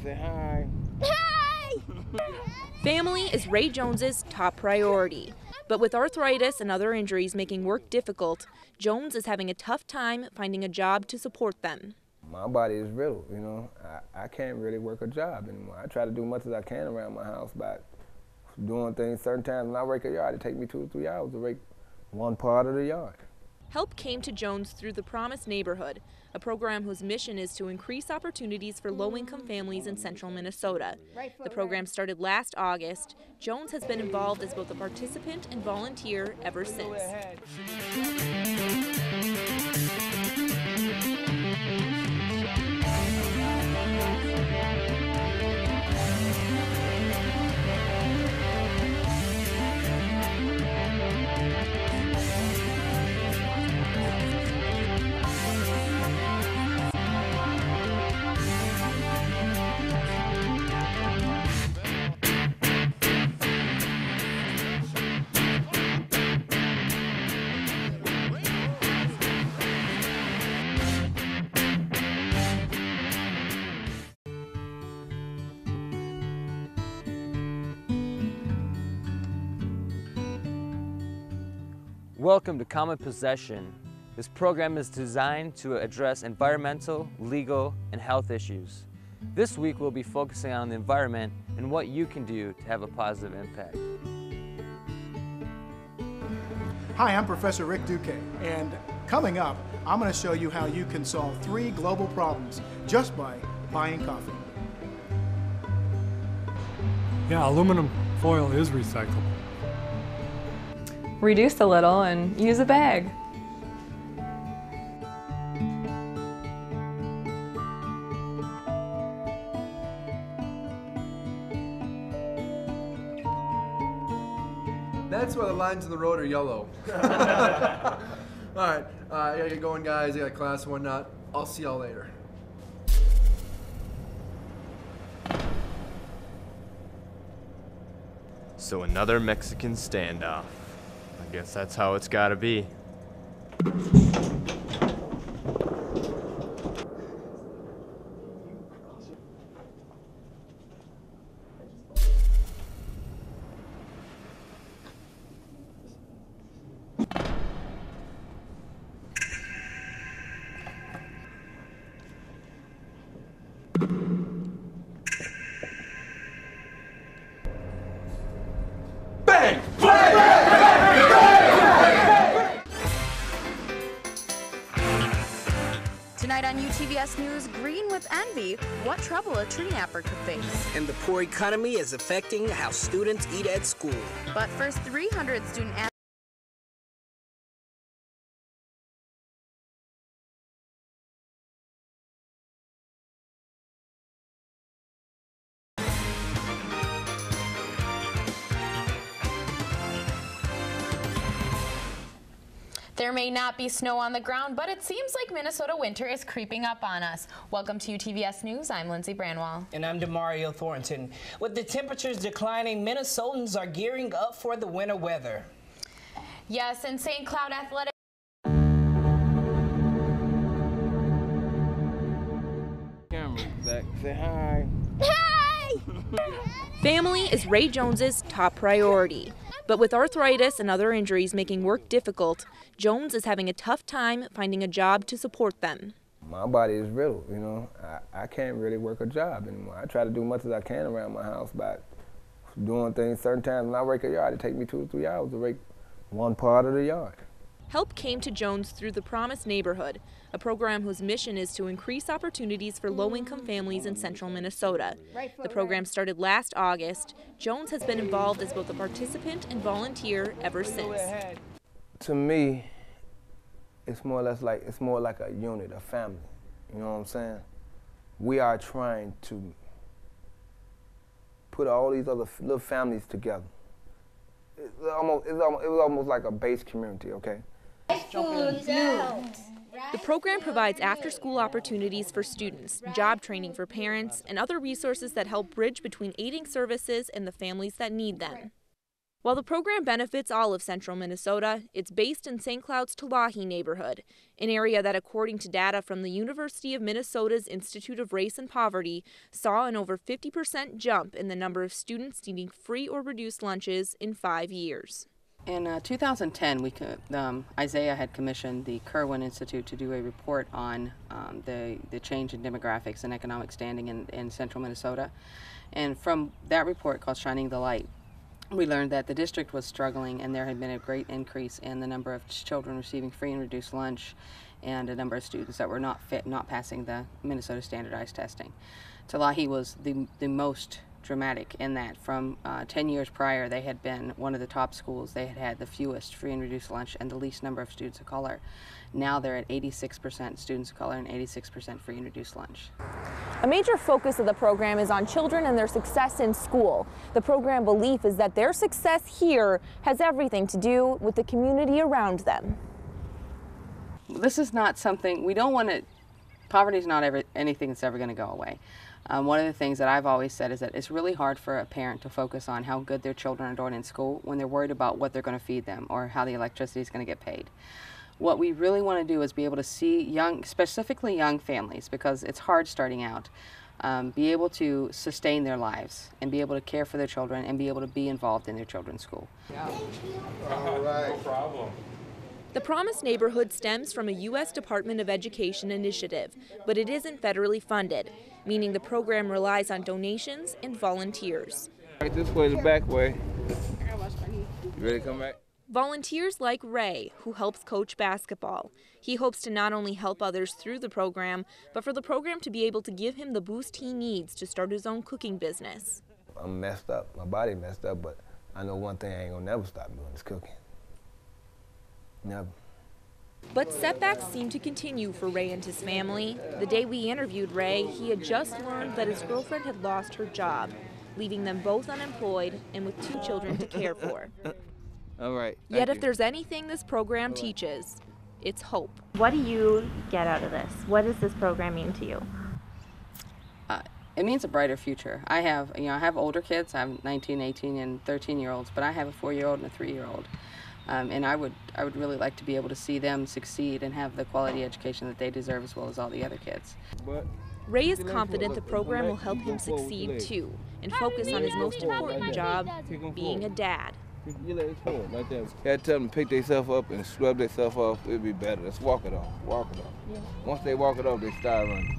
Say hi. Hi! Family is Ray Jones's top priority. But with arthritis and other injuries making work difficult, Jones is having a tough time finding a job to support them. My body is brittle, you know. I can't really work a job anymore. I try to do much as I can around my house by doing things certain times. When I rake a yard, it takes me 2 or 3 hours to rake one part of the yard. Help came to Jones through the Promise Neighborhood, a program whose mission is to increase opportunities for low-income families in central Minnesota. The program started last August. Jones has been involved as both a participant and volunteer ever since. Welcome to Common Possession. This program is designed to address environmental, legal, and health issues. This week we'll be focusing on the environment and what you can do to have a positive impact. Hi, I'm Professor Rick Duque, and coming up, I'm going to show you how you can solve 3 global problems just by buying coffee. Yeah, aluminum foil is recyclable. Reduce a little and use a bag. That's why the lines in the road are yellow. All right, I gotta get going, guys. I got class and whatnot. I'll see y'all later. So another Mexican standoff. I guess that's how it's gotta be. Bang! Tonight on UTVS News, green with envy, what trouble a tree napper could face. And the poor economy is affecting how students eat at school. But first, 300 student athletes. There may not be snow on the ground, but it seems like Minnesota winter is creeping up on us. Welcome to UTVS News. I'm Lindsay Branwell. And I'm DeMario Thornton. With the temperatures declining, Minnesotans are gearing up for the winter weather. Yes, and St. Cloud Athletic. Camera back. Say hi. Hi! Family is Ray Jones's top priority. But with arthritis and other injuries making work difficult, Jones is having a tough time finding a job to support them. My body is brittle, you know. I can't really work a job anymore. I try to do much as I can around my house by doing things certain times. When I rake a yard, it takes me 2 or 3 hours to rake one part of the yard. Help came to Jones through the Promise Neighborhood, a program whose mission is to increase opportunities for low-income families in central Minnesota. The program started last August. Jones has been involved as both a participant and volunteer ever since. To me, it's more like a unit, a family. You know what I'm saying? We are trying to put all these other little families together. It was almost like a base community, okay? The program provides after-school opportunities for students, job training for parents, and other resources that help bridge between aiding services and the families that need them. While the program benefits all of central Minnesota, it's based in St. Cloud's Tulahee neighborhood, an area that, according to data from the University of Minnesota's Institute of Race and Poverty, saw an over 50% jump in the number of students needing free or reduced lunches in 5 years. In 2010, Isaiah had commissioned the Kirwan Institute to do a report on the change in demographics and economic standing in central Minnesota. And from that report called Shining the Light, we learned that the district was struggling and there had been a great increase in the number of children receiving free and reduced lunch and a number of students that were not passing the Minnesota standardized testing. Tulahee was the most dramatic in that. From 10 years prior, they had been one of the top schools. They had had the fewest free and reduced lunch and the least number of students of color. Now they're at 86% students of color and 86% free and reduced lunch. A major focus of the program is on children and their success in school. The program belief is that their success here has everything to do with the community around them. This is not something, we don't want to, poverty is not anything that's ever going to go away. One of the things that I've always said is that it's really hard for a parent to focus on how good their children are doing in school when they're worried about what they're going to feed them or how the electricity is going to get paid. What we really want to do is be able to see specifically young families, because it's hard starting out, be able to sustain their lives and be able to care for their children and be able to be involved in their children's school. All right. No problem. The Promise neighborhood stems from a U.S. Department of Education initiative, but it isn't federally funded, meaning the program relies on donations and volunteers. Right this way, the back way. You ready to come back? Volunteers like Ray, who helps coach basketball. He hopes to not only help others through the program, but for the program to be able to give him the boost he needs to start his own cooking business. I'm messed up. My body messed up, but I know one thing I ain't gonna never stop doing is cooking. Never. But setbacks seem to continue for Ray and his family. The day we interviewed Ray, he had just learned that his girlfriend had lost her job, leaving them both unemployed and with 2 children to care for. All right. Yet if there's anything this program teaches, it's hope. What do you get out of this? What does this program mean to you? It means a brighter future. I have older kids. I have 19, 18, and 13-year-olds, but I have a 4-year-old and a 3-year-old. And I would really like to be able to see them succeed and have the quality education that they deserve, as well as all the other kids. Ray is confident the program will help him succeed too, and focus on his most important job, being a dad. You had to tell them to pick themselves up and scrub themselves off. It'd be better. Let's walk it off. Walk it off. Yeah. Once they walk it off, they start running.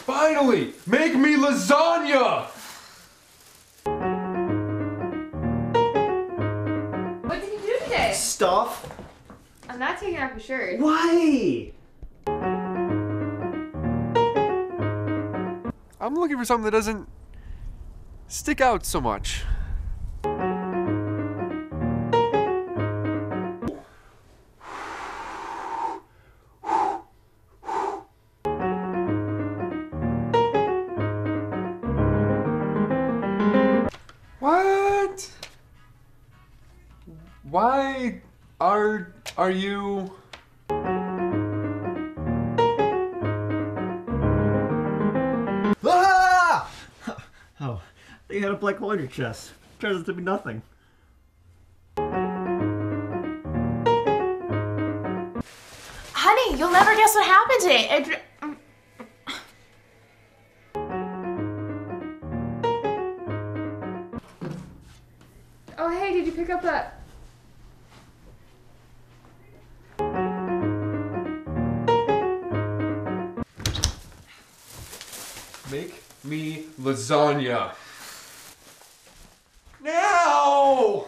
Finally! Make me lasagna! What did you do today? Stuff. I'm not taking off your shirt. Why? I'm looking for something that doesn't stick out so much. What? Why are you? Ah! Oh, you had a black hole in your chest. Turns out to be nothing. Honey, you'll never guess what happened today. Oh, hey, did you pick up that? Make me lasagna. Now!